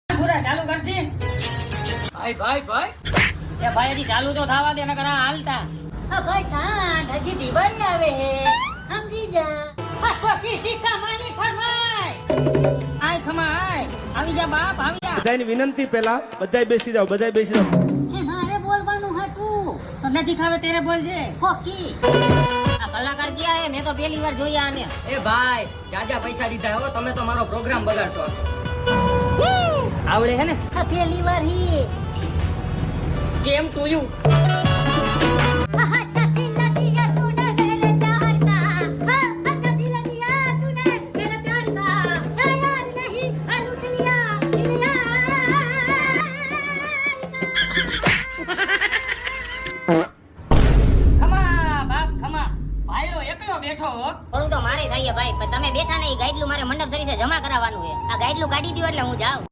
પૂરા ચાલુ કરશી ભાઈ એ ભાઈ હજી ચાલુ તો થવા દે નકર આ હાલતા હા ભાઈ સાંજ હજી દિવાળી આવે હે સમજી જા હા પછી ટીકા માની ફરમાય આય ખમા આય આવી જા બાપ આવી જા બધાની વિનંતી પહેલા બધાય બેસી જાઓ હે મારે બોલવાનું હતું તો નજીક આવે તેરે બોલજે હોકી આ કલાકાર ક્યાં હે મેં તો પહેલી વાર જોયા આને એ ભાઈ જાજા પૈસા દીધા હો તમે તો મારો પ્રોગ્રામ બગાડશો આવડે હે ને હા પહેલી વાર હી જેમ ટુ યુ હા ચાચી લગિયા તુને મેરે પ્યાર કા હા ચાચી લગિયા તુને મેરે પ્યાર કા યાર નહીં લૂટ लिया ખમા બાપ ખમા ભાઈઓ એકલો બેઠો હો થોડું તો મારે થાય ભાઈ પણ તમે બેઠા નહીં ગાઈડલું મારે મંડપ સરીસે જમા કરાવવાનું છે આ ગાઈડલું કાઢી દો એટલે હું જાઉં